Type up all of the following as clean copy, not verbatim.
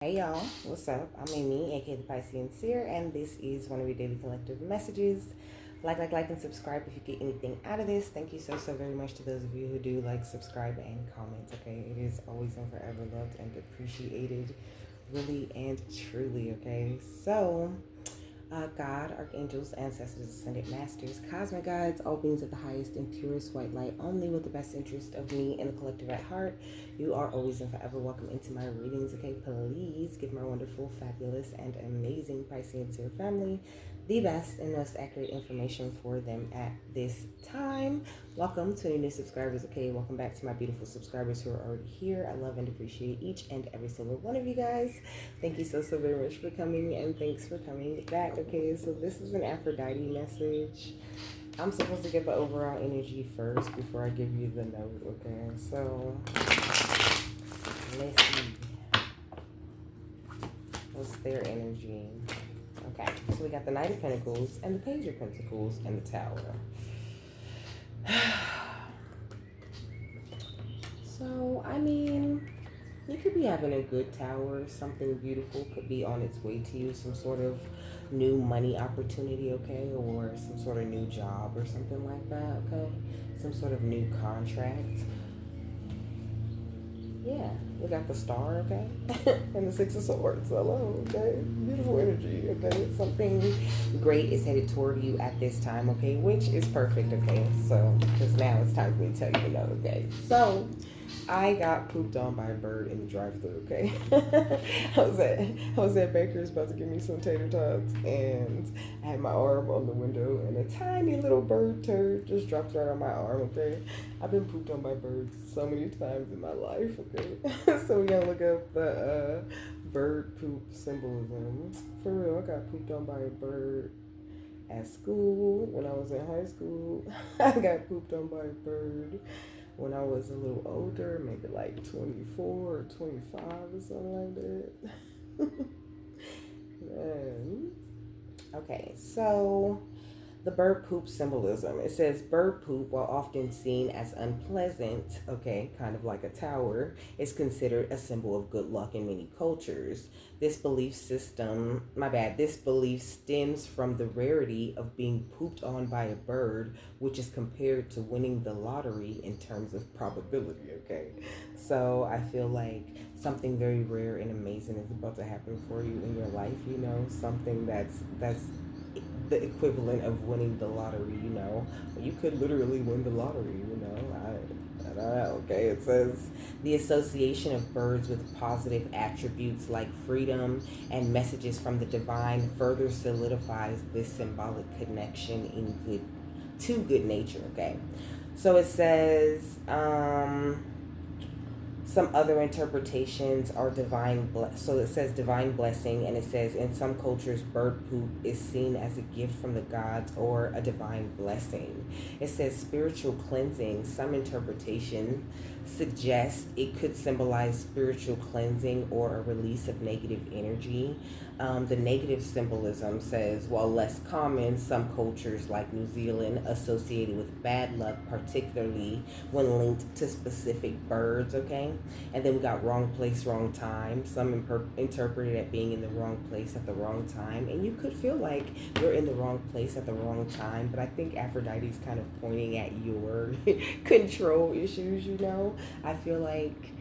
Hey y'all, what's up? I'm Amy, aka the Piscean Seer, and this is one of your daily collective messages. Like, and subscribe if you get anything out of this. Thank you so very much to those of you who do like, subscribe, and comment. Okay, it is always and forever loved and appreciated, really and truly. Okay, so God, archangels, ancestors, ascended masters, cosmic guides, all beings of the highest and purest white light, only with the best interest of me and the collective at heart. You are always and forever welcome into my readings, okay? Please give my wonderful, fabulous, and amazing Piscean Seer family the best and most accurate information for them at this time. Welcome to any new subscribers, okay? Welcome back to my beautiful subscribers who are already here. I love and appreciate each and every single one of you guys. Thank you so very much for coming, and thanks for coming back, okay? So this is an Aphrodite message. I'm supposed to get the overall energy first before I give you the note, okay? So let's see. What's their energy? Okay, so we got the Knight of Pentacles and the Page of Pentacles and the Tower. So, I mean, you could be having a good tower. Something beautiful could be on its way to you. Some sort of new money opportunity, okay? Or some sort of new job or something like that, okay? Some sort of new contract. Yeah, we got the Star, okay? And the Six of Swords. Hello, okay? Beautiful energy, okay? Something great is headed toward you at this time, okay? Which is perfect, okay? So, because now it's time for me to tell you to know, okay? So, I got pooped on by a bird in the drive-thru, okay? I was at Baker's about to give me some tater tots, and I had my arm on the window, and a tiny little bird turd just dropped right on my arm, okay? I've been pooped on by birds so many times in my life, okay? So we gotta look up the bird poop symbolism. For real, I got pooped on by a bird at school when I was in high school. I got pooped on by a bird when I was a little older, maybe like 24 or 25 or something like that. Man. Okay, so the bird poop symbolism. It says bird poop, while often seen as unpleasant, okay, kind of like a tower, is considered a symbol of good luck in many cultures. This belief stems from the rarity of being pooped on by a bird, which is compared to winning the lottery in terms of probability, okay? So I feel like something very rare and amazing is about to happen for you in your life, you know, something that's the equivalent of winning the lottery, you know. You could literally win the lottery, you know. I don't know, okay? It says the association of birds with positive attributes like freedom and messages from the divine further solidifies this symbolic connection to good nature, okay? So it says, some other interpretations are so it says divine blessing, and it says in some cultures bird poop is seen as a gift from the gods or a divine blessing. It says spiritual cleansing. Some interpretation suggests it could symbolize spiritual cleansing or a release of negative energy. The negative symbolism says, while less common, some cultures like New Zealand associated with bad luck, particularly when linked to specific birds, okay? And then we got wrong place, wrong time. Some interpret it as being in the wrong place at the wrong time. And you could feel like you're in the wrong place at the wrong time, but I think Aphrodite is kind of pointing at your control issues, you know? I feel like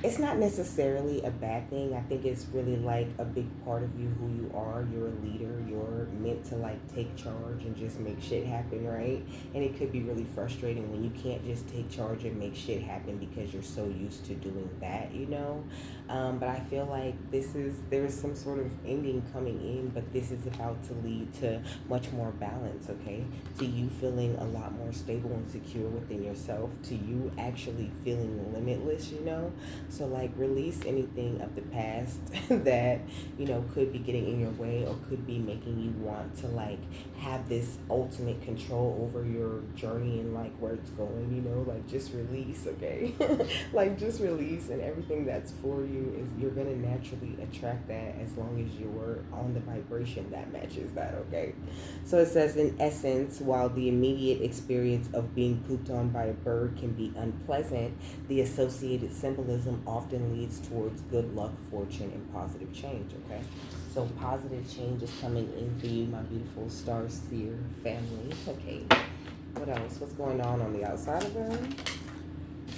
it's not necessarily a bad thing. I think it's really like a big part of you, who you are. You're a leader. You're meant to like take charge and just make shit happen, right? And it could be really frustrating when you can't just take charge and make shit happen because you're so used to doing that, you know? But I feel like there's some sort of ending coming in, but this is about to lead to much more balance, okay? To you feeling a lot more stable and secure within yourself, to you actually feeling limitless, you know? So like release anything of the past that, you know, could be getting in your way or could be making you want to like have this ultimate control over your journey and like where it's going, you know, like just release, okay? Like just release, and everything that's for you is you're gonna naturally attract that as long as you're on the vibration that matches that, okay? So it says, in essence, while the immediate experience of being pooped on by a bird can be unpleasant, the associated symbolism often leads towards good luck, fortune, and positive change, okay? So positive change is coming in for you, my beautiful star seer family. Okay, what else? What's going on the outside of them?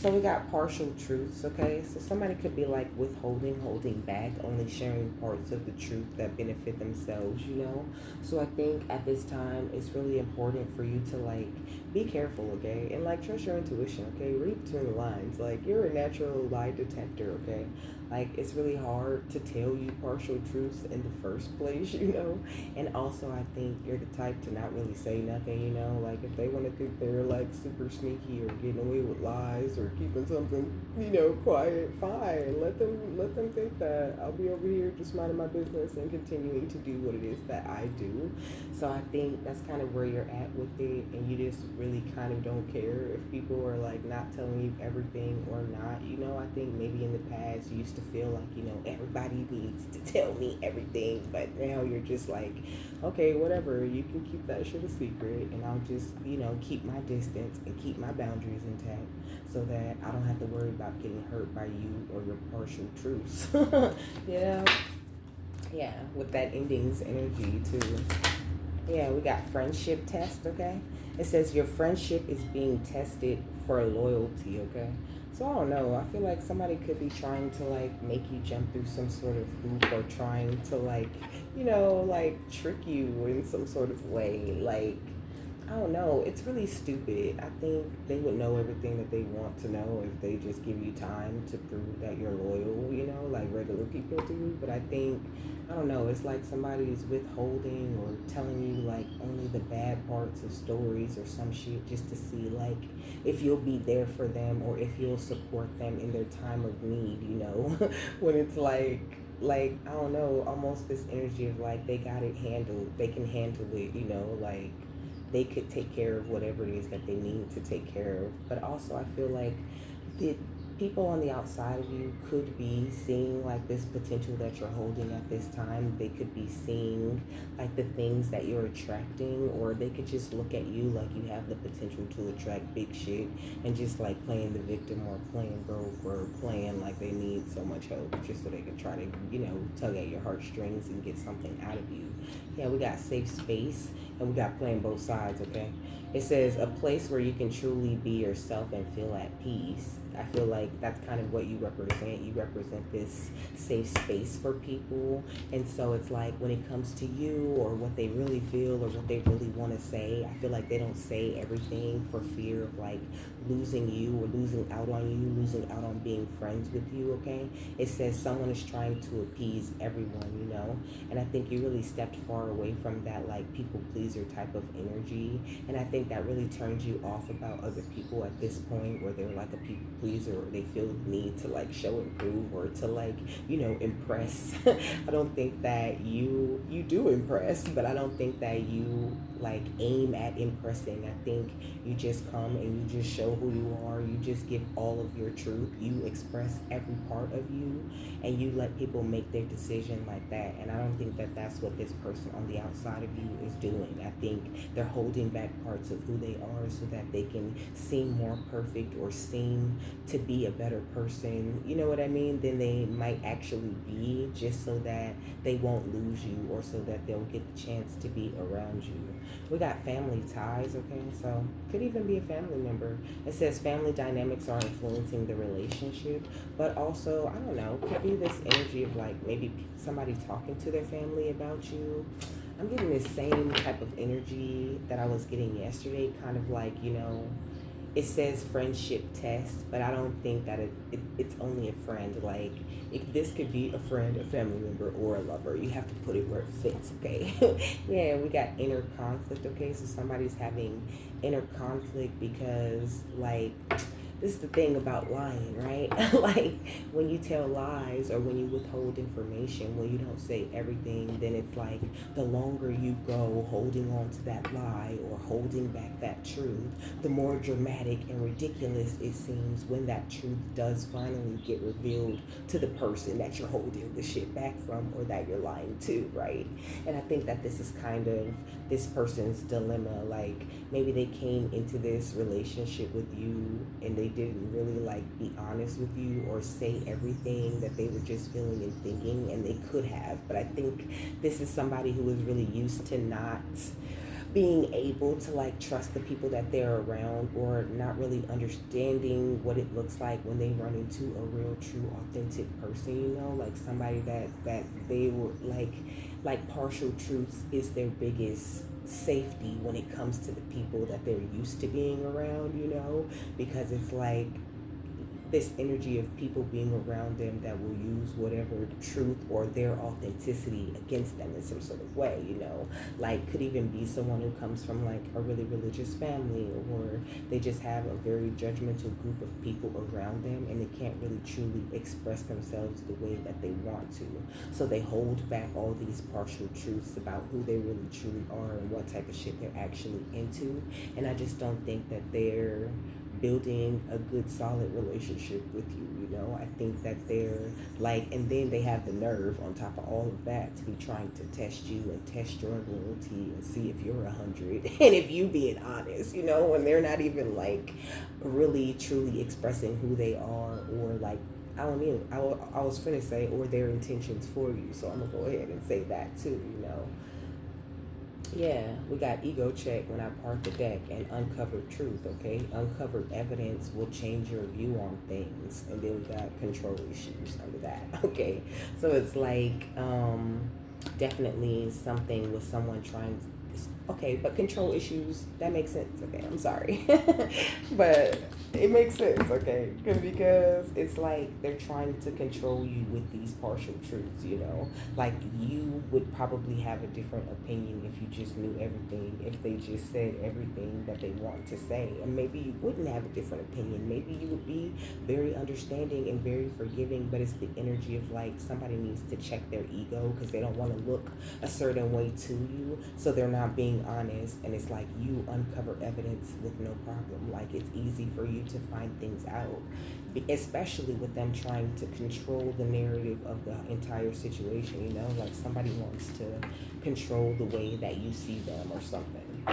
So we got partial truths, okay? So somebody could be like withholding, holding back, only sharing parts of the truth that benefit themselves, you know? So I think at this time, it's really important for you to like be careful, okay? And like trust your intuition, okay? Read between the lines. Like you're a natural lie detector, okay? Like it's really hard to tell you partial truths in the first place, you know? And also I think you're the type to not really say nothing, you know? Like if they want to think they're like super sneaky or getting away with lies or keeping something, you know, quiet, fine. Let them think that. I'll be over here just minding my business and continuing to do what it is that I do. So I think that's kind of where you're at with it, and you just really kind of don't care if people are like not telling you everything or not. You know, I think maybe in the past you used to feel like, you know, everybody needs to tell me everything, but now you're just like, okay, whatever, you can keep that shit a secret, and I'll just, you know, keep my distance and keep my boundaries intact so that I don't have to worry about getting hurt by you or your partial truths. Yeah, yeah, with that endings energy too. Yeah, we got friendship test, okay? It says your friendship is being tested for loyalty, okay? So I don't know. I feel like somebody could be trying to like make you jump through some sort of hoop or trying to like, you know, like trick you in some sort of way. Like I don't know. It's really stupid. I think they would know everything that they want to know if they just give you time to prove that you're loyal, you know, like regular people do. But I think, I don't know, it's like somebody's withholding or telling you like only the bad parts of stories or some shit just to see like if you'll be there for them or if you'll support them in their time of need, you know, when it's like I don't know, almost this energy of like they got it handled, they can handle it, you know, like they could take care of whatever it is that they need to take care of. But also I feel like the people on the outside of you could be seeing like this potential that you're holding at this time. They could be seeing like the things that you're attracting, or they could just look at you like you have the potential to attract big shit and just like playing the victim or playing broke or playing like they need so much help just so they can try to, you know, tug at your heartstrings and get something out of you. Yeah, we got safe space and we got playing both sides, okay? It says a place where you can truly be yourself and feel at peace. I feel like that's kind of what you represent. You represent this safe space for people. And so it's like when it comes to you or what they really feel or what they really want to say, I feel like they don't say everything for fear of like losing you or losing out on you, losing out on being friends with you, okay? It says someone is trying to appease everyone, you know? And I think you really stepped far away from that like people pleaser type of energy. And I think that really turns you off about other people at this point where they're like a people pleaser or they feel the need to like show and prove or to like, you know, impress. I don't think that you do impress, but I don't think that you like aim at impressing. I think you just come and you just show who you are. You just give all of your truth. You express every part of you and you let people make their decision like that. And I don't think that that's what this person on the outside of you is doing. I think they're holding back parts of who they are so that they can seem more perfect or seem to be a better person, you know what I mean, than they might actually be, just so that they won't lose you or so that they'll get the chance to be around you. We got family ties, okay? So could even be a family member. It says family dynamics are influencing the relationship, but also, I don't know, could be this energy of like maybe somebody talking to their family about you. I'm getting this same type of energy that I was getting yesterday, kind of like, you know, it says friendship test, but I don't think that it's only a friend. Like, this could be a friend, a family member, or a lover. You have to put it where it fits, okay? Yeah, we got inner conflict, okay? So somebody's having inner conflict because, like, this is the thing about lying, right? Like when you tell lies or when you withhold information, when you don't say everything, then it's like the longer you go holding on to that lie or holding back that truth, the more dramatic and ridiculous it seems when that truth does finally get revealed to the person that you're holding the shit back from or that you're lying to, right? And I think that this is kind of this person's dilemma. Like maybe they came into this relationship with you and they didn't really like be honest with you or say everything that they were just feeling and thinking, and they could have. But I think this is somebody who is really used to not being able to like trust the people that they're around, or not really understanding what it looks like when they run into a real true authentic person, you know, like somebody that they were like partial truths is their biggest safety when it comes to the people that they're used to being around, you know, because it's like this energy of people being around them that will use whatever truth or their authenticity against them in some sort of way, you know, like could even be someone who comes from like a really religious family, or they just have a very judgmental group of people around them and they can't really truly express themselves the way that they want to, so they hold back all these partial truths about who they really truly are and what type of shit they're actually into. And I just don't think that they're building a good solid relationship with you, you know. I think that they're like, and then they have the nerve on top of all of that to be trying to test you and test your loyalty and see if you're 100 and if you being honest, you know, when they're not even like really truly expressing who they are, or like I don't mean I was finna say or their intentions for you, so I'm gonna go ahead and say that too, you know. Yeah, we got ego check when I part the deck, and uncovered truth, okay? Uncovered evidence will change your view on things. And then we got control issues under that, okay? So it's like definitely something with someone trying to, okay, but control issues, that makes sense, okay? I'm sorry. But it makes sense, okay? Because it's like they're trying to control you with these partial truths, you know? Like you would probably have a different opinion if you just knew everything, if they just said everything that they want to say. And maybe you wouldn't have a different opinion. Maybe you would be very understanding and very forgiving, but it's the energy of like somebody needs to check their ego because they don't want to look a certain way to you. So they're not being honest, and it's like you uncover evidence with no problem. Like it's easy for you to find things out, especially with them trying to control the narrative of the entire situation, you know, like somebody wants to control the way that you see them or something,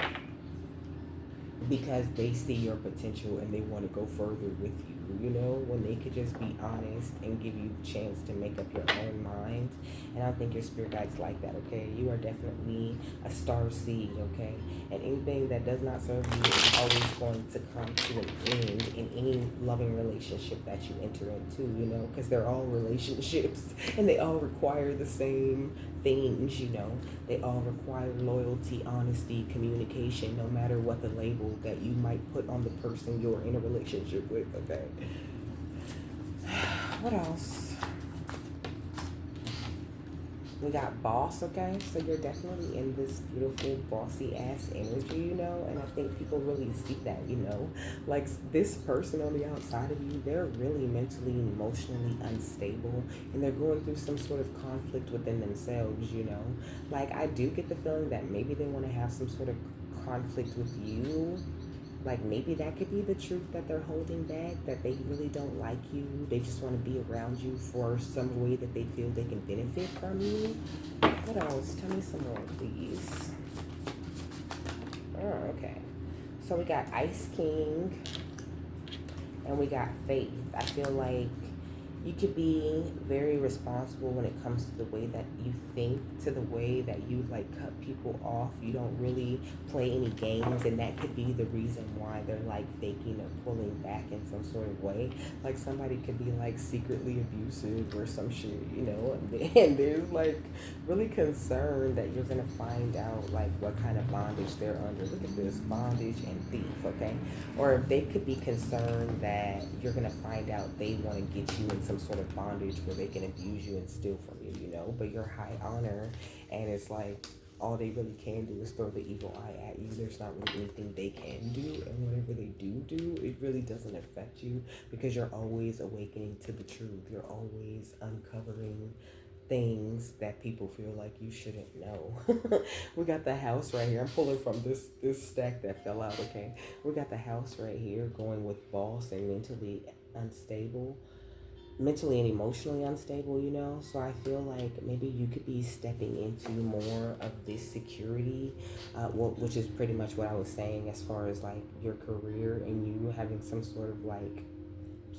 because they see your potential and they want to go further with you, you know, when they could just be honest and give you the chance to make up your own mind. And I don't think your spirit guides like that, okay? You are definitely a star seed, okay? And anything that does not serve you is always going to come to an end in any loving relationship that you enter into, you know, because they're all relationships and they all require the same things, you know. They all require loyalty, honesty, communication, no matter what the label that you might put on the person you're in a relationship with, okay? What else? We got boss, okay? So you're definitely in this beautiful bossy ass energy, you know? And I think people really see that, you know? Like this person on the outside of you, they're really mentally and emotionally unstable, and they're going through some sort of conflict within themselves, you know? Like I do get the feeling that maybe they want to have some sort of conflict with you. Like maybe that could be the truth that they're holding back, that they really don't like you. They just want to be around you for some way that they feel they can benefit from you. What else? Tell me some more, please. Oh, okay. So we got Ice King and we got Faith. I feel like you could be very responsible when it comes to the way that you think, to the way that you like cut people off. You don't really play any games, and that could be the reason why they're like faking or pulling back in some sort of way. Like somebody could be like secretly abusive or some shit, you know, and they're like really concerned that you're gonna find out like what kind of bondage they're under. Look at this, bondage and thief, okay? Or they could be concerned that you're gonna find out they want to get you in some sort of bondage where they can abuse you and steal from you, you know, but you're high honor, and it's like all they really can do is throw the evil eye at you. There's not really anything they can do, and whatever they do, it really doesn't affect you because you're always awakening to the truth. You're always uncovering things that people feel like you shouldn't know. We got the house right here. I'm pulling from this stack that fell out, okay? We got the house right here going with boss and mentally unstable. mentally and emotionally unstable, you know. So I feel like maybe you could be stepping into more of this security, which is pretty much what I was saying as far as like your career and you having some sort of like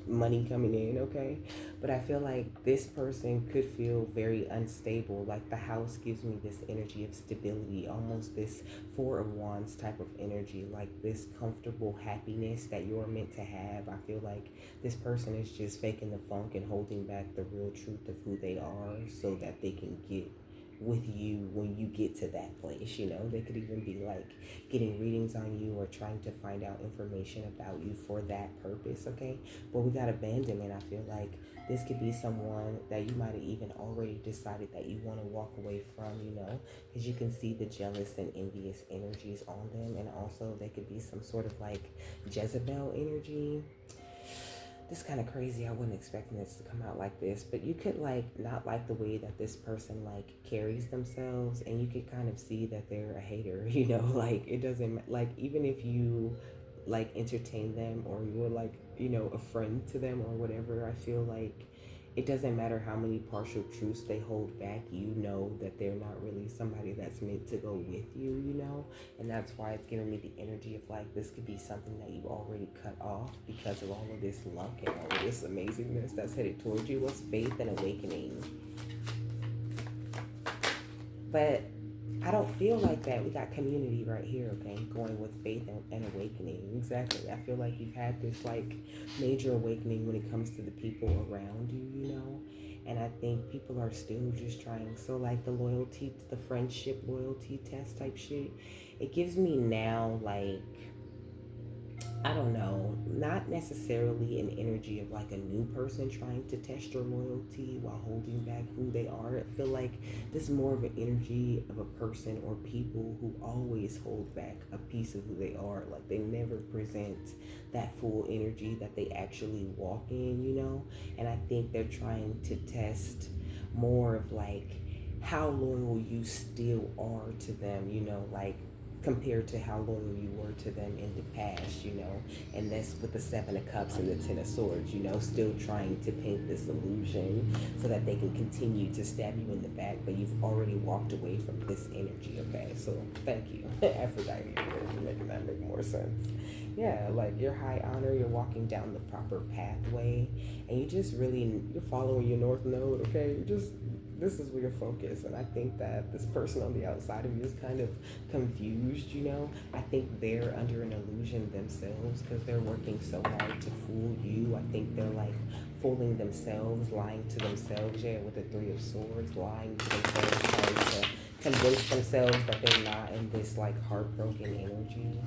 money coming in, okay? But I feel like this person could feel very unstable. Like the house gives me this energy of stability, almost this Four of Wands type of energy, like this comfortable happiness that you're meant to have. I feel like this person is just faking the funk and holding back the real truth of who they are so that they can get with you when you get to that place. You know, they could even be like getting readings on you or trying to find out information about you for that purpose, okay? But we got abandonment. I feel like this could be someone that you might have even already decided that you want to walk away from, you know, because you can see the jealous and envious energies on them. And also they could be some sort of like Jezebel energy. This is kind of crazy. I wasn't expecting this to come out like this, but you could like not like the way that this person like carries themselves, and you could kind of see that they're a hater, you know. Like it doesn't, like, even if you like entertain them or you're like, you know, a friend to them or whatever, I feel like it doesn't matter how many partial truths they hold back, you know that they're not really somebody that's meant to go with you, you know? And that's why it's giving me the energy of like this could be something that you already cut off because of all of this luck and all of this amazingness that's headed towards you. What's faith and awakening? But I don't feel like that. We got community right here, okay? Going with faith and awakening. Exactly. I feel like you've had this like major awakening when it comes to the people around you, you know? And I think people are still just trying. So like the loyalty, the friendship loyalty test type shit, it gives me now like, I don't know, not necessarily an energy of like a new person trying to test your loyalty while holding back who they are. I feel like this is more of an energy of a person or people who always hold back a piece of who they are. Like they never present that full energy that they actually walk in, you know? And I think they're trying to test more of like how loyal you still are to them, you know, like compared to how loyal you were to them in the past, you know. And that's with the Seven of Cups and the Ten of Swords, you know, still trying to paint this illusion so that they can continue to stab you in the back, but you've already walked away from this energy, okay? So thank you, Aphrodite, for making that make more sense. Yeah, like you're high honor, you're walking down the proper pathway, and you just really, you're following your North Node, okay? You just, this is where you're focused. And I think that this person on the outside of you is kind of confused, you know. I think they're under an illusion themselves because they're working so hard to fool you. I think they're like fooling themselves, lying to themselves, yeah, with the Three of Swords, lying to themselves, trying to convince themselves that they're not in this like heartbroken energy.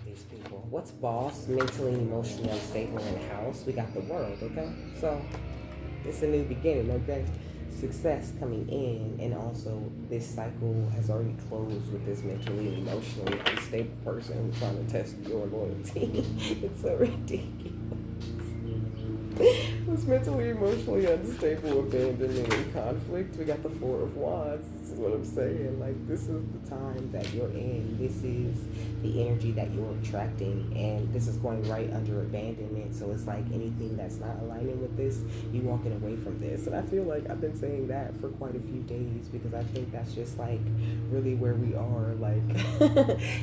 These people. What's boss? Mentally and emotionally unstable in the house. We got the World, okay? So it's a new beginning, okay? Success coming in, and also this cycle has already closed with this mentally and emotionally unstable person who's trying to test your loyalty. It's so ridiculous. This mentally, emotionally unstable, abandonment, and conflict. We got the Four of Wands. This is what I'm saying. Like, this is the time that you're in. This is the energy that you're attracting. And this is going right under abandonment. So it's like anything that's not aligning with this, you walking away from this. And I feel like I've been saying that for quite a few days because I think that's just like really where we are. Like,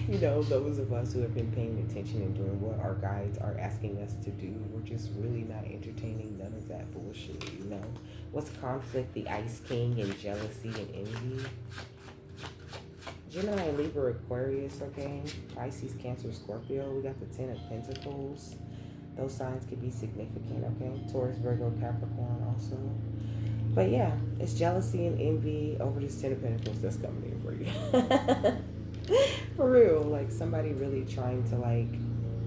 you know, those of us who have been paying attention and doing what our guides are asking us to do, we're just really not entertaining none of that bullshit, you know. What's conflict? The Ice King and jealousy and envy. Gemini, Libra, Aquarius, okay. Pisces, Cancer, Scorpio. We got the Ten of Pentacles. Those signs could be significant, okay. Taurus, Virgo, Capricorn also. But yeah, it's jealousy and envy over this Ten of Pentacles that's coming in for you. For real, like somebody really trying to like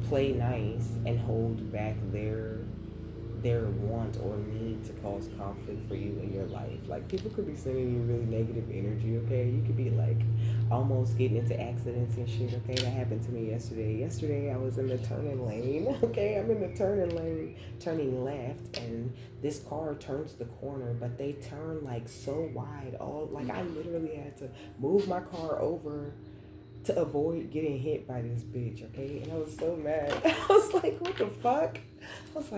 play nice and hold back their want or need to cause conflict for you in your life. Like people could be sending you really negative energy, okay? You could be like almost getting into accidents and shit, okay? That happened to me yesterday. Yesterday I was in the turning lane, okay? I'm in the turning lane, turning left, and this car turns the corner, but they turn like so wide. All like I literally had to move my car over to avoid getting hit by this bitch, okay? And I was so mad. I was like, what the fuck? I was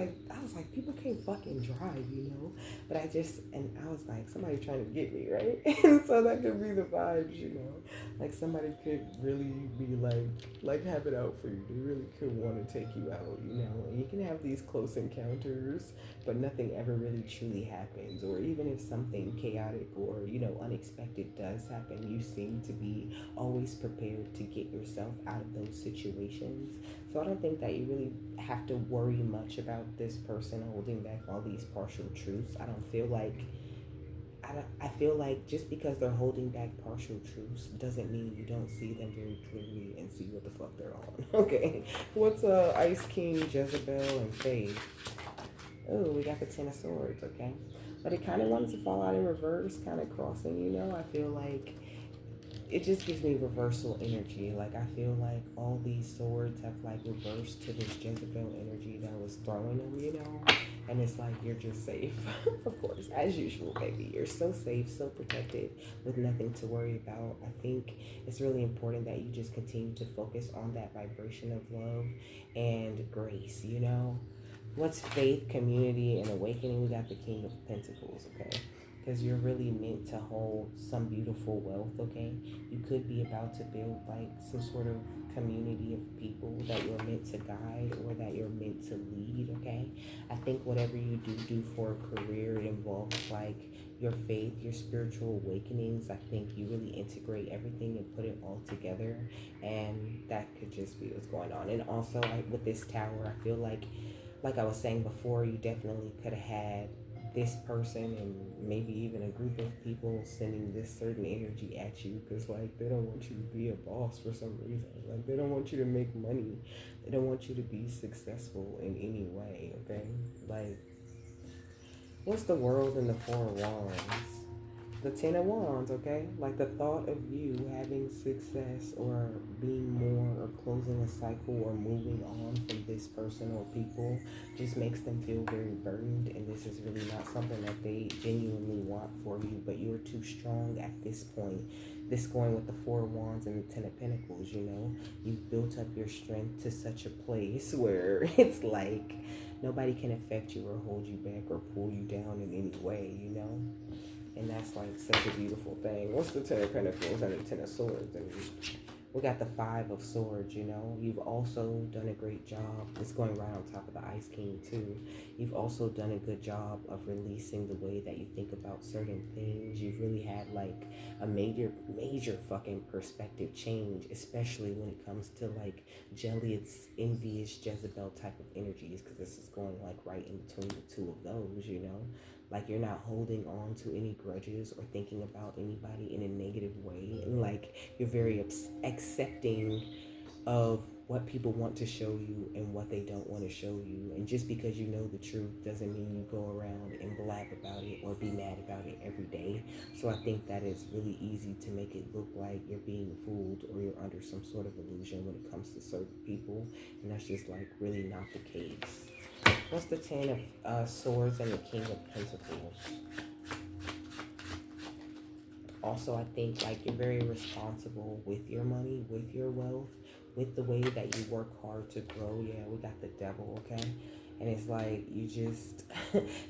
like, people can't fucking drive, you know. But I was like, somebody trying to get me, right? And so that could be the vibes, you know. Like somebody could really be like have it out for you. They really could want to take you out, you know. And you can have these close encounters, but nothing ever really truly happens. Or even if something chaotic or unexpected does happen, you seem to be always prepared to get yourself out of those situations. So I don't think that you really have to worry much about this person holding back all these partial truths. I feel like just because they're holding back partial truths doesn't mean you don't see them very clearly and see what the fuck they're on. Okay. What's Ice King, Jezebel, and Faith? Oh, we got the Ten of Swords, okay. But it kind of wanted to fall out in reverse, kind of crossing, I feel like it just gives me reversal energy. Like I feel like all these swords have like reversed to this Jezebel energy that was throwing them. And it's like you're just safe. Of course, as usual, baby. You're so safe, so protected, with nothing to worry about. I think it's really important that you just continue to focus on that vibration of love and grace. What's faith, community, and awakening? We got the King of Pentacles, okay? Because you're really meant to hold some beautiful wealth, okay? You could be about to build like some sort of community of people that you're meant to guide or that you're meant to lead, okay? I think whatever you do for a career, it involves like your faith, your spiritual awakenings. I think you really integrate everything and put it all together, and that could just be what's going on. And also, like with this tower, I feel like I was saying before, you definitely could have had this person and maybe even a group of people sending this certain energy at you because like they don't want you to be a boss for some reason. Like they don't want you to make money. They don't want you to be successful in any way, okay? Like, what's the world in the Four of Wands? The Ten of Wands, okay? Like the thought of you having success or being more or closing a cycle or moving on from this person or people just makes them feel very burdened, and this is really not something that they genuinely want for you, but you're too strong at this point. This going with the Four of Wands and the Ten of Pentacles, you've built up your strength to such a place where it's like nobody can affect you or hold you back or pull you down in any way. And that's like such a beautiful thing. What's the Ten of Pentacles and the Ten of Swords? And we got the Five of Swords, You've also done a great job. It's going right on top of the Ice King, too. You've also done a good job of releasing the way that you think about certain things. You've really had like a major fucking perspective change, especially when it comes to like jealous, envious, Jezebel type of energies, because this is going like right in between the two of those. Like you're not holding on to any grudges or thinking about anybody in a negative way. And like you're very accepting of what people want to show you and what they don't want to show you. And just because you know the truth doesn't mean you go around and blab about it or be mad about it every day. So I think that it's really easy to make it look like you're being fooled or you're under some sort of illusion when it comes to certain people. And that's just like really not the case. What's the Ten of Swords and the King of Pentacles? Also, I think like you're very responsible with your money, with your wealth, with the way that you work hard to grow. Yeah, we got the Devil, okay? And it's like you just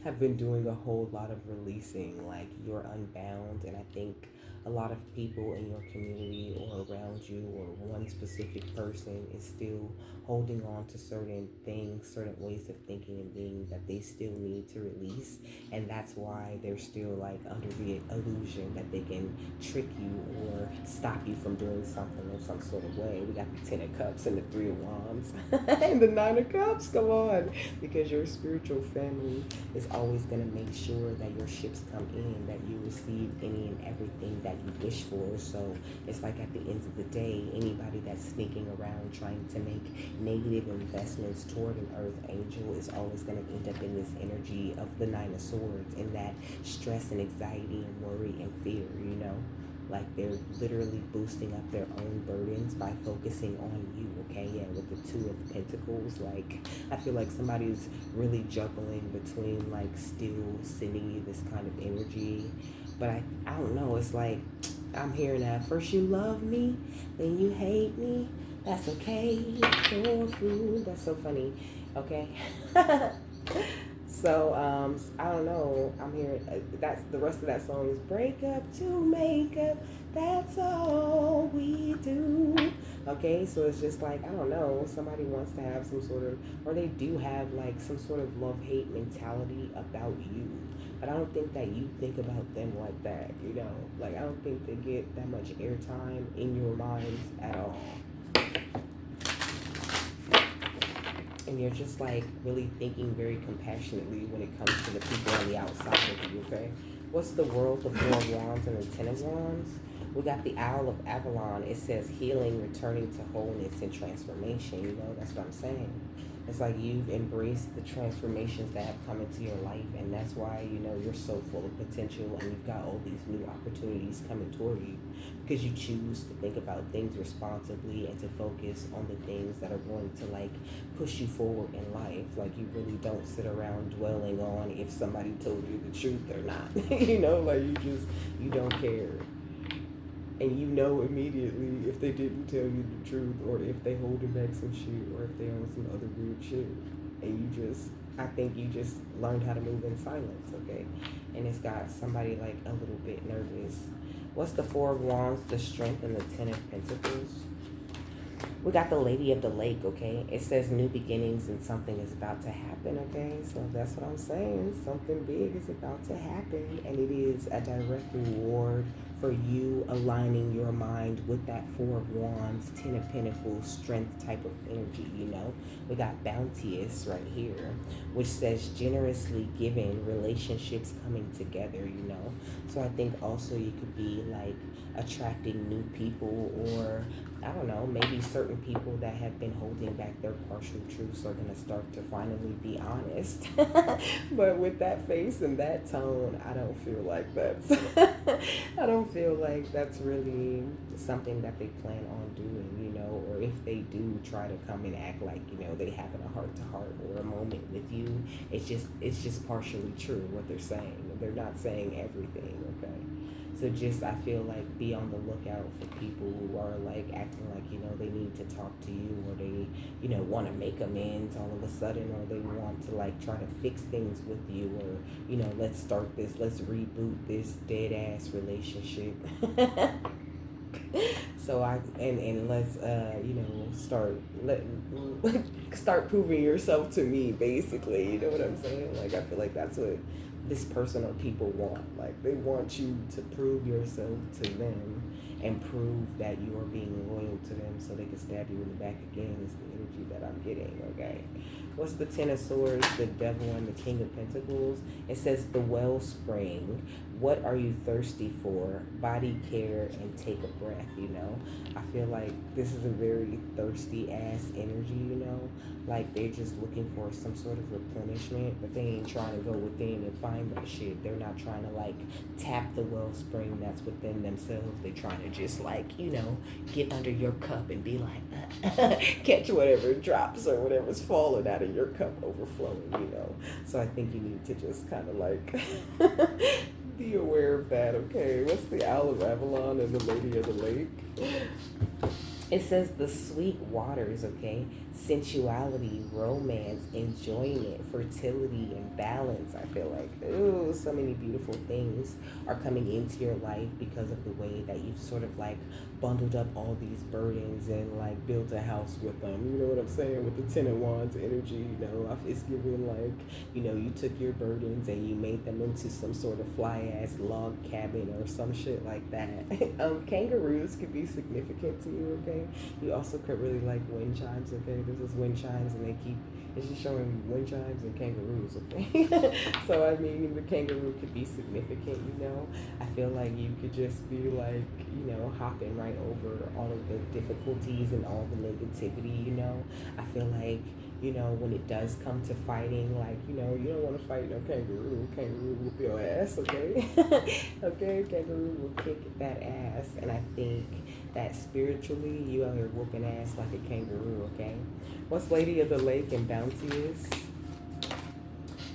have been doing a whole lot of releasing, like you're unbound. And I think a lot of people in your community or around you or one specific person is still holding on to certain things, certain ways of thinking and being that they still need to release. And that's why they're still like under the illusion that they can trick you or stop you from doing something in some sort of way. We got the Ten of Cups and the Three of Wands and the Nine of Cups. Come on. Because your spiritual family is always going to make sure that your ships come in, that you receive any and everything that you wish for. So it's like at the end of the day, anybody that's sneaking around trying to make negative investments toward an earth angel is always going to end up in this energy of the Nine of Swords and that stress and anxiety and worry and fear. Like they're literally boosting up their own burdens by focusing on you, okay? Yeah, with the Two of Pentacles, like I feel like somebody's really juggling between like still sending you this kind of energy. But I don't know, it's like I'm hearing that first you love me, then you hate me. That's okay for food. That's so funny. Okay. So I don't know. I'm hearing that's the rest of that song is break up to make up. That's all we do. Okay, so it's just like I don't know. Somebody wants to have some sort of, or they do have like some sort of love hate mentality about you. But I don't think that you think about them like that. You know, like I don't think they get that much airtime in your minds at all. And you're just like really thinking very compassionately when it comes to the people on the outside of you, okay? What's the world, the Four of Wands, and the Ten of Wands? We got the Owl of Avalon. It says healing, returning to wholeness, and transformation. You know, that's what I'm saying. It's like you've embraced the transformations that have come into your life, and that's why, you know, you're so full of potential and you've got all these new opportunities coming toward you because you choose to think about things responsibly and to focus on the things that are going to like push you forward in life. Like you really don't sit around dwelling on if somebody told you the truth or not. You know, like you don't care. And you know immediately if they didn't tell you the truth or if they holding back some shit or if they on some other weird shit. And you just, I think you just learned how to move in silence, okay? And it's got somebody like a little bit nervous. What's the Four of Wands, the Strength, and the Ten of Pentacles? We got the Lady of the Lake, okay? It says new beginnings and something is about to happen, okay? So that's what I'm saying. Something big is about to happen, and it is a direct reward for you aligning your mind with that Four of Wands, Ten of Pentacles, strength type of energy, you know? We got Bounteous right here, which says generously giving, relationships coming together, you know? So I think also you could be like attracting new people, or I don't know, maybe certain people that have been holding back their partial truths are going to start to finally be honest. But with that face and that tone, I don't feel like that's I don't feel like that's really something that they plan on doing, you know, or if they do try to come and act like, you know, they having a heart to heart or a moment with you, it's just partially true what they're saying. They're not saying everything, okay? So just I feel like be on the lookout for people who are like acting like, you know, they need to talk to you, or they, you know, want to make amends all of a sudden, or they want to like try to fix things with you, or, you know, let's start this, let's reboot this dead ass relationship. So and let's you know start proving yourself to me, basically, you know what I'm saying? Like I feel like that's what this person or people want. Like they want you to prove yourself to them and prove that you are being loyal to them so they can stab you in the back again, is the energy that I'm getting, okay? What's the Ten of Swords, the Devil, and the King of Pentacles? It says the wellspring. What are you thirsty for? Body care and take a breath, you know? I feel like this is a very thirsty ass energy, you know? Like they're just looking for some sort of replenishment, but they ain't trying to go within and find that shit. They're not trying to like tap the wellspring that's within themselves. They're trying to just like, you know, get under your cup and be like, catch whatever drops or whatever's falling out of your cup overflowing, you know? So I think you need to just kind of like be aware of that, okay? What's the Owl of Avalon and the Lady of the Lake? It says the sweet waters, okay? Sensuality, romance, enjoyment, fertility, and balance. I feel like, ooh, so many beautiful things are coming into your life because of the way that you've sort of like bundled up all these burdens and like built a house with them. You know what I'm saying? With the Ten of Wands energy, you know, it's giving like, you know, you took your burdens and you made them into some sort of fly ass log cabin or some shit like that. Kangaroos could be significant to you, okay? You also could really like wind chimes, okay? This is wind chimes, and it's just showing wind chimes and kangaroos, okay? So, I mean, the kangaroo could be significant, you know? I feel like you could just be like, you know, hopping right over all of the difficulties and all the negativity, you know? I feel like, you know, when it does come to fighting, like, you know, you don't want to fight no kangaroo. Kangaroo whoop your ass, okay? Okay, kangaroo will kick that ass. And I think that spiritually, you out here whooping ass like a kangaroo, okay? What's Lady of the Lake and Bounteous?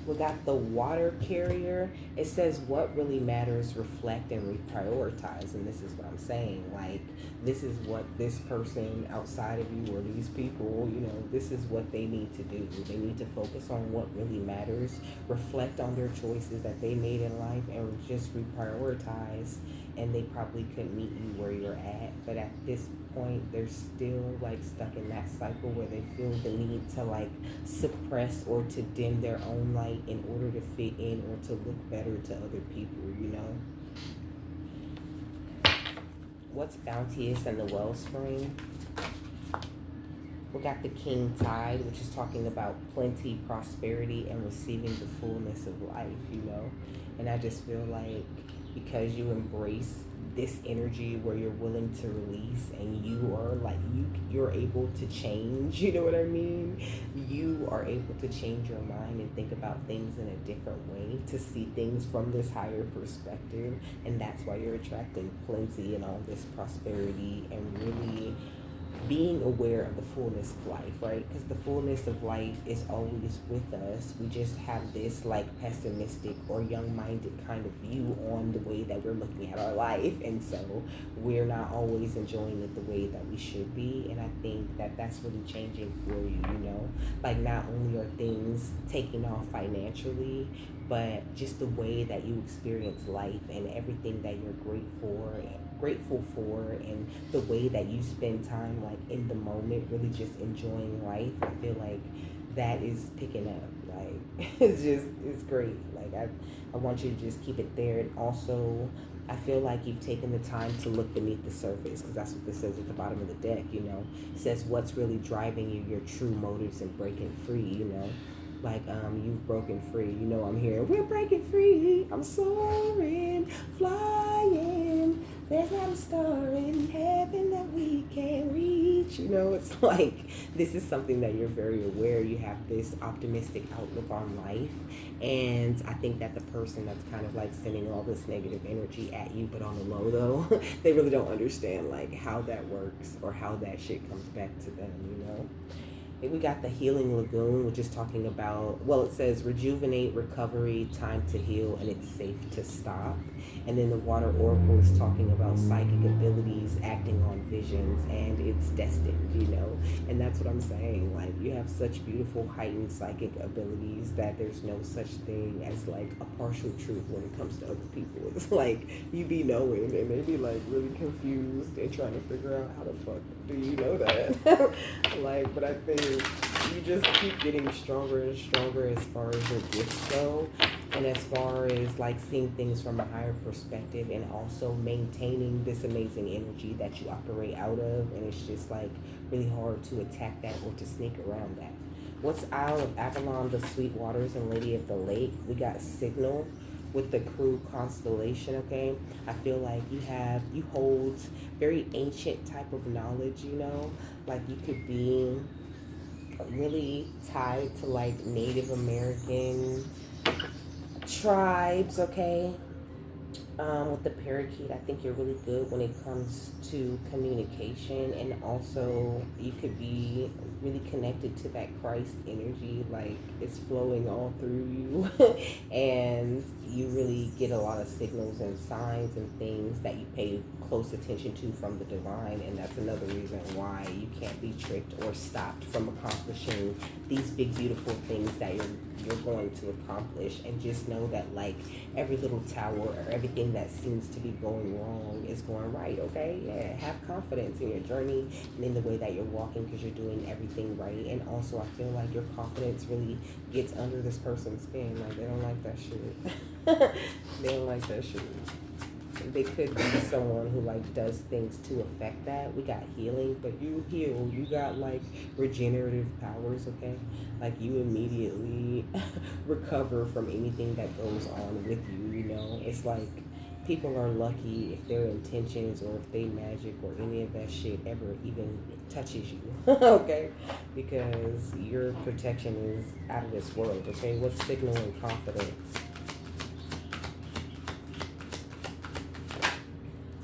We got the water carrier. It says what really matters, reflect and reprioritize. And this is what I'm saying. Like, this is what this person outside of you or these people, this is what they need to do. They need to focus on what really matters, reflect on their choices that they made in life, and just reprioritize. And they probably couldn't meet you where you're at. But at this point, they're still like stuck in that cycle where they feel the need to like suppress or to dim their own light in order to fit in or to look better to other people. What's bounteous and the wellspring? We got the king tide, which is talking about plenty, prosperity, and receiving the fullness of life. And I just feel like because you embrace this energy where you're willing to release and you are like you're able to change, you know what I mean? You are able to change your mind and think about things in a different way, to see things from this higher perspective, and that's why you're attracting plenty and all this prosperity and really being aware of the fullness of life, right? Because the fullness of life is always with us. We just have this like pessimistic or young-minded kind of view on the way that we're looking at our life, and so we're not always enjoying it the way that we should be. And I think that that's really changing for you. Like, not only are things taking off financially, but just the way that you experience life and everything that you're grateful for, and the way that you spend time like in the moment, really just enjoying life. I feel like that is picking up. Like, it's great. Like, I want you to just keep it there. And also, I feel like you've taken the time to look beneath the surface, because that's what this says at the bottom of the deck. It says what's really driving you, your true motives, and breaking free. Like, you've broken free. I'm here. We're breaking free. I'm soaring, flying. There's not a star in heaven that we can't reach. It's like, this is something that you're very aware. You have this optimistic outlook on life. And I think that the person that's kind of like sending all this negative energy at you, but on the low though, they really don't understand like how that works or how that shit comes back to them. We got the healing lagoon, which is talking about, it says rejuvenate, recovery, time to heal, and it's safe to stop. And then the water oracle is talking about psychic abilities, acting on visions, and it's destined, And that's what I'm saying. Like, you have such beautiful heightened psychic abilities that there's no such thing as like a partial truth when it comes to other people. It's like you be knowing and they be like really confused and trying to figure out how the fuck do you know that? Like, but I think you just keep getting stronger and stronger as far as your gifts go, and as far as like seeing things from a higher perspective, and also maintaining this amazing energy that you operate out of. And it's just like really hard to attack that or to sneak around that. What's Isle of Avalon, the Sweet Waters, and Lady of the Lake? We got Signal with the Crew constellation. Okay, I feel like you hold very ancient type of knowledge. Like, you could be really tied to like Native American tribes. Okay, with the parakeet, I think you're really good when it comes to communication, and also you could be really connected to that Christ energy, like it's flowing all through you and you really get a lot of signals and signs and things that you pay close attention to from the divine. And that's another reason why you can't be tricked or stopped from accomplishing these big beautiful things that you're going to accomplish. And just know that like every little tower or everything that seems to be going wrong is going right. Okay, yeah, have confidence in your journey and in the way that you're walking, because you're doing everything right. And also, I feel like your confidence really gets under this person's skin. Like, they don't like that shit. They don't like that shit. They could be someone who like does things to affect that. We got healing, but you heal. You got like regenerative powers. Okay, like you immediately recover from anything that goes on with you. It's like people are lucky if their intentions or if they magic or any of that shit ever even touches you. Okay, because your protection is out of this world. Okay, what's Signal and confidence?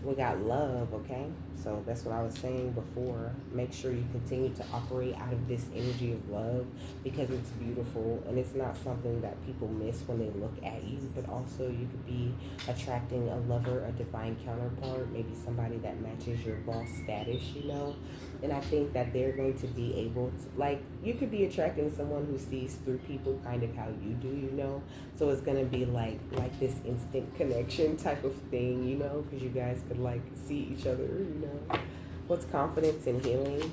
We got love. Okay, So that's what I was saying before. Make sure you continue to operate out of this energy of love because it's beautiful and it's not something that people miss when they look at you. But also, you could be attracting a lover, a divine counterpart, maybe somebody that matches your boss status, you know. And I think that they're going to be able to, like, you could be attracting someone who sees through people kind of how you do, you know. So it's gonna be like this instant connection type of thing, you know, because you guys could like see each other, you know. What's confidence and healing?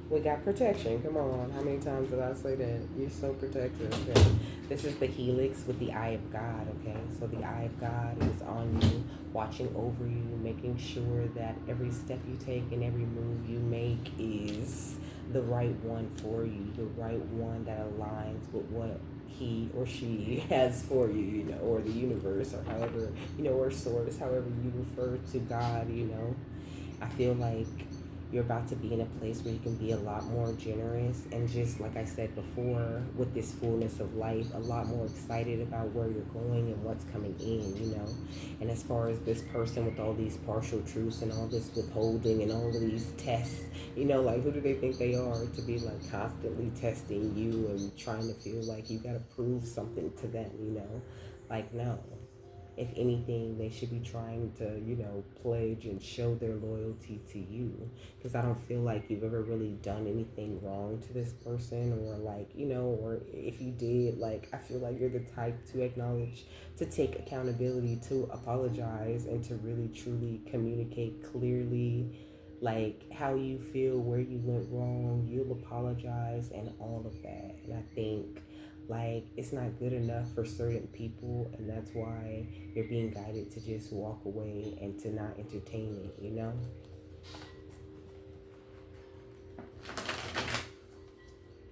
We got protection. Come on. How many times did I say that? You're so protected. Okay. This is the helix with the eye of God. Okay. So the eye of God is on you, watching over you, making sure that every step you take and every move you make is the right one for you, the right one that aligns with what he or she has for you, you know, or the universe, or however, you know, or source, however you refer to God, you know. I feel like you're about to be in a place where you can be a lot more generous and just like I said before, with this fullness of life, a lot more excited about where you're going and what's coming in, you know. And as far as this person with all these partial truths and all this withholding and all of these tests, you know, like who do they think they are to be like constantly testing you and trying to feel like you got to prove something to them, you know. Like, no. If anything, they should be trying to, you know, pledge and show their loyalty to you. Because I don't feel like you've ever really done anything wrong to this person, or like, you know, or if you did, like, I feel like you're the type to acknowledge, to take accountability, to apologize, and to really truly communicate clearly, like how you feel, where you went wrong. You'll apologize and all of that. And I think like it's not good enough for certain people, and that's why you're being guided to just walk away and to not entertain it, you know.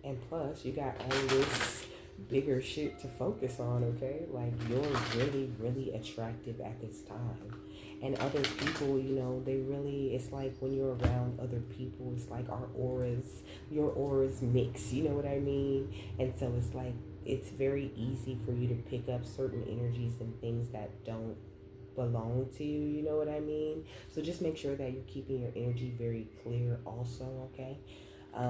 And plus you got all this bigger shit to focus on, okay? Like you're really really attractive at this time, and other people, you know, they really, it's like when you're around other people, it's like our auras, your auras mix, you know what I mean? And so it's like it's very easy for you to pick up certain energies and things that don't belong to you, you know what I mean? So just make sure that you're keeping your energy very clear also, okay?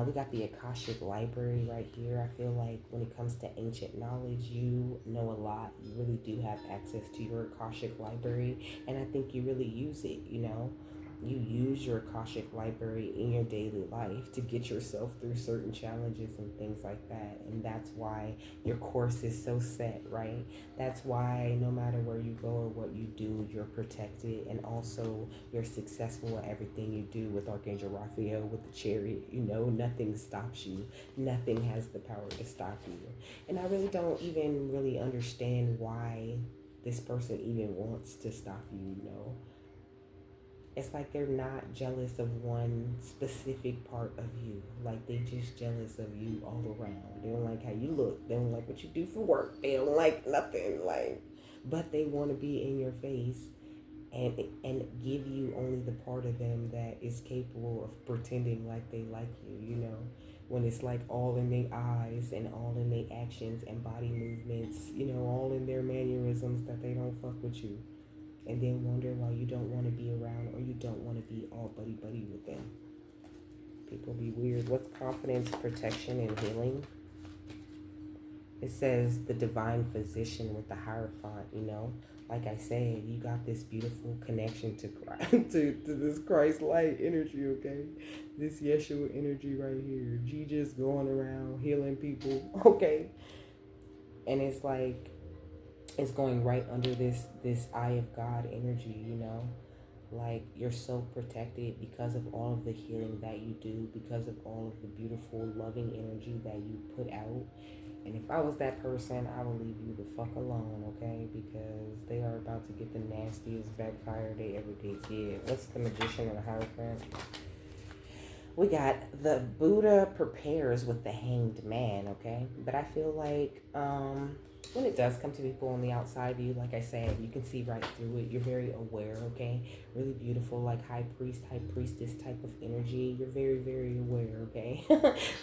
We got the Akashic Library right here. I feel like when it comes to ancient knowledge, you know a lot. You really do have access to your Akashic Library, and I think you really use it, you know. You use your Akashic Library in your daily life to get yourself through certain challenges and things like that. And that's why your course is so set, right? That's why no matter where you go or what you do, you're protected, and also you're successful at everything you do with Archangel Raphael with the chariot. You know, nothing stops you. Nothing has the power to stop you. And I really don't even really understand why this person even wants to stop you, you know. It's like they're not jealous of one specific part of you. Like they just jealous of you all around. They don't like how you look. They don't like what you do for work. They don't like nothing. Like, but they want to be in your face and give you only the part of them that is capable of pretending like they like you. You know, when it's like all in their eyes and all in their actions and body movements. You know, all in their mannerisms that they don't fuck with you, and then wonder why you don't want to be around or you don't want to be all buddy buddy with them. People be weird. What's confidence, protection, and healing? It says the divine physician with the Hierophant, you know. Like I said, you got this beautiful connection to Christ, to this Christ light energy, okay? This Yeshua energy right here. Jesus going around healing people, okay? And it's like, it's going right under this eye of God energy, you know. Like you're so protected because of all of the healing that you do, because of all of the beautiful loving energy that you put out. And if I was that person, I would leave you the fuck alone, okay? Because they are about to get the nastiest backfire they ever did get. What's the Magician and the Hierophant? We got the Buddha prepares with the Hanged Man, okay? But I feel like when it does come to people on the outside of you, like I said, you can see right through it. You're very aware, okay? Really beautiful, like high priest, high priestess type of energy. You're very, very aware, okay?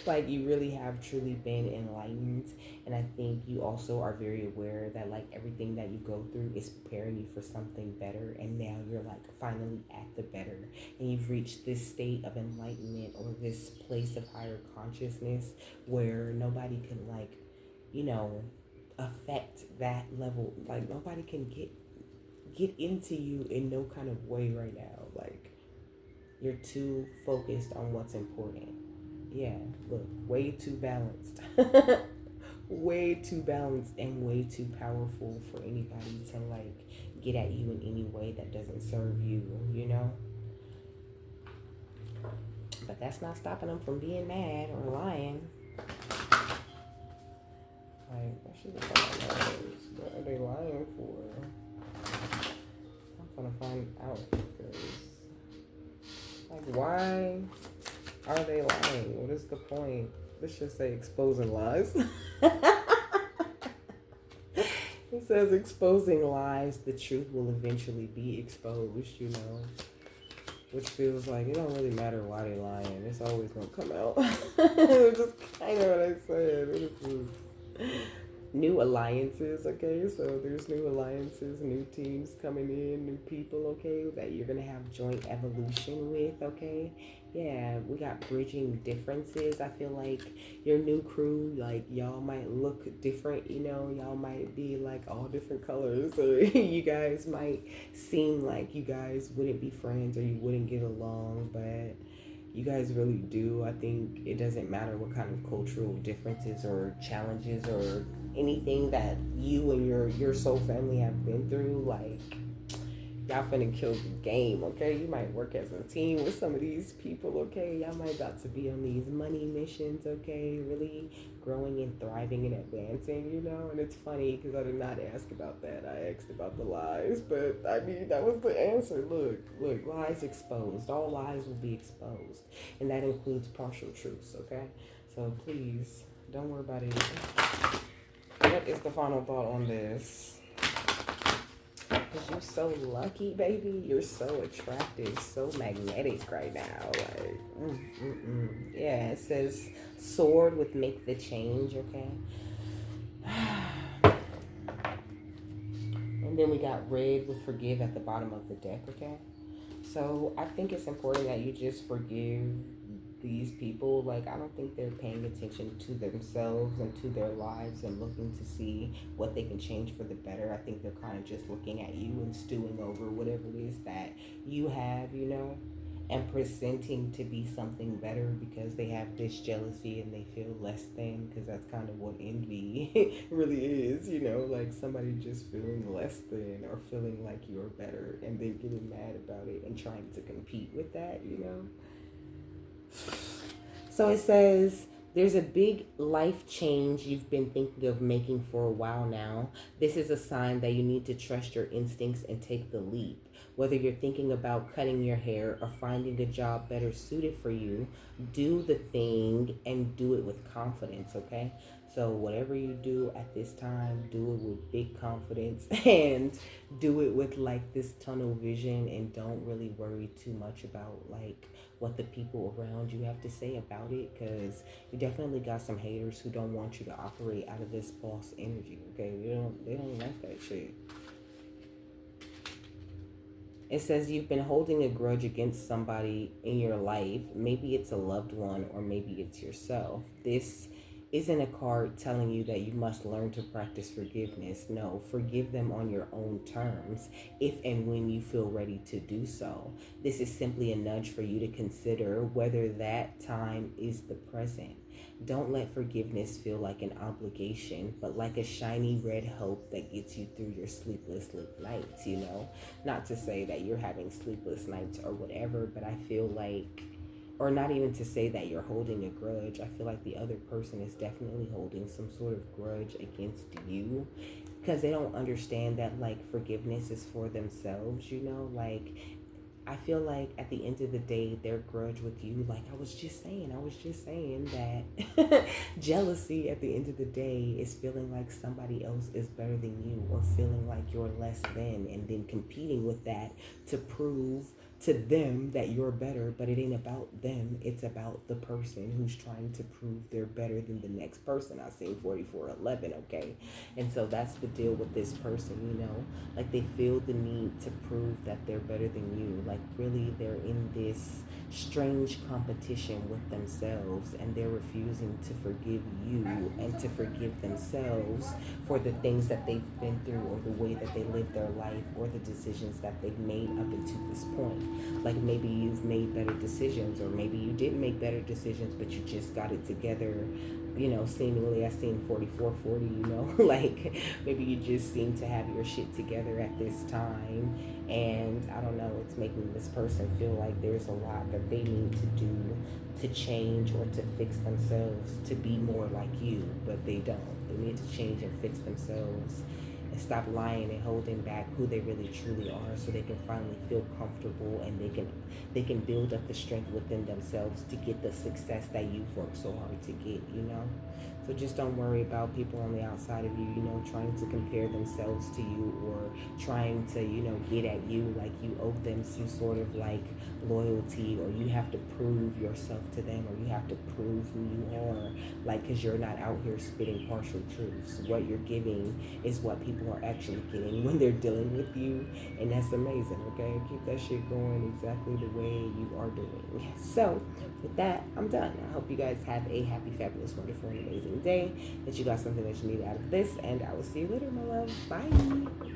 Like you really have truly been enlightened. And I think you also are very aware that like everything that you go through is preparing you for something better. And now you're like finally at the better. And you've reached this state of enlightenment or this place of higher consciousness where nobody can like, you know, affect that level. Like nobody can get into you in no kind of way right now. Like you're too focused on what's important. Yeah, look, way too balanced. Way too balanced and way too powerful for anybody to like get at you in any way that doesn't serve you, you know? But that's not stopping them from being mad or lying. Like, I should have found out what are they lying for? I'm gonna find out because, like, why are they lying? What is the point? Let's just say exposing lies. It says exposing lies, the truth will eventually be exposed, you know. Which feels like it don't really matter why they lying. It's always gonna come out. Just kind of what I said. What is this? New alliances, okay? So there's new alliances, new teams coming in, new people, okay, that you're gonna have joint evolution with, okay? Yeah, we got bridging differences. I feel like your new crew, like y'all might look different, you know, y'all might be like all different colors, or you guys might seem like you guys wouldn't be friends or you wouldn't get along, but you guys really do. I think it doesn't matter what kind of cultural differences or challenges or anything that you and your soul family have been through, like y'all finna kill the game, okay? You might work as a team with some of these people, okay? Y'all might about to be on these money missions, okay? Really growing and thriving and advancing, you know? And it's funny because I did not ask about that. I asked about the lies, but I mean, that was the answer. Look, lies exposed. All lies will be exposed. And that includes partial truths, okay? So please, don't worry about it. What is the final thought on this? Because you're so lucky, baby. You're so attractive, so magnetic right now. Like, yeah, it says sword with make the change, okay? And then we got red with forgive at the bottom of the deck, okay? So I think it's important that you just forgive these people. Like, I don't think they're paying attention to themselves and to their lives and looking to see what they can change for the better. I think they're kind of just looking at you and stewing over whatever it is that you have, you know, and presenting to be something better because they have this jealousy and they feel less than, because that's kind of what envy really is, you know, like somebody just feeling less than or feeling like you're better and then getting mad about it and trying to compete with that, you know. So it says, there's a big life change you've been thinking of making for a while now. This is a sign that you need to trust your instincts and take the leap. Whether you're thinking about cutting your hair or finding a job better suited for you, do the thing and do it with confidence, okay? So whatever you do at this time, do it with big confidence and do it with like this tunnel vision, and don't really worry too much about like what the people around you have to say about it, because you definitely got some haters who don't want you to operate out of this false energy, okay? They don't like that shit. It says you've been holding a grudge against somebody in your life. Maybe it's a loved one or maybe it's yourself. This isn't a card telling you that you must learn to practice forgiveness. No, forgive them on your own terms if and when you feel ready to do so. This is simply a nudge for you to consider whether that time is the present. Don't let forgiveness feel like an obligation, but like a shiny red hope that gets you through your sleepless nights, you know? Not to say that you're having sleepless nights or whatever, but I feel like, or not even to say that you're holding a grudge. I feel like the other person is definitely holding some sort of grudge against you because they don't understand that like forgiveness is for themselves, you know? Like I feel like at the end of the day, their grudge with you, like I was just saying that jealousy at the end of the day is feeling like somebody else is better than you, or feeling like you're less than, and then competing with that to prove to them that you're better. But it ain't about them, it's about the person who's trying to prove they're better than the next person. I seen 4411, okay? And so that's the deal with this person, you know? Like they feel the need to prove that they're better than you. Like really they're in this strange competition with themselves, and they're refusing to forgive you and to forgive themselves for the things that they've been through, or the way that they live their life, or the decisions that they've made up until this point. Like maybe you've made better decisions, or maybe you didn't make better decisions, but you just got it together. You know, seemingly I seen 4440, you know, like maybe you just seem to have your shit together at this time, and I don't know, it's making this person feel like there's a lot that they need to do to change or to fix themselves to be more like you, but they don't. They need to change and fix themselves and stop lying and holding back who they really truly are, so they can finally feel comfortable, and they can build up the strength within themselves to get the success that you've worked so hard to get, you know? So just don't worry about people on the outside of you, you know, trying to compare themselves to you, or trying to, you know, get at you like you owe them some sort of like loyalty, or you have to prove yourself to them, or you have to prove who you are, like, because you're not out here spitting partial truths. What you're giving is what people are actually getting when they're dealing with you, and that's amazing. Okay, keep that shit going exactly the way you are doing. So with that, I'm done. I hope you guys have a happy, fabulous, wonderful, and amazing day, that you got something that you need out of this, and I will see you later, my love. Bye.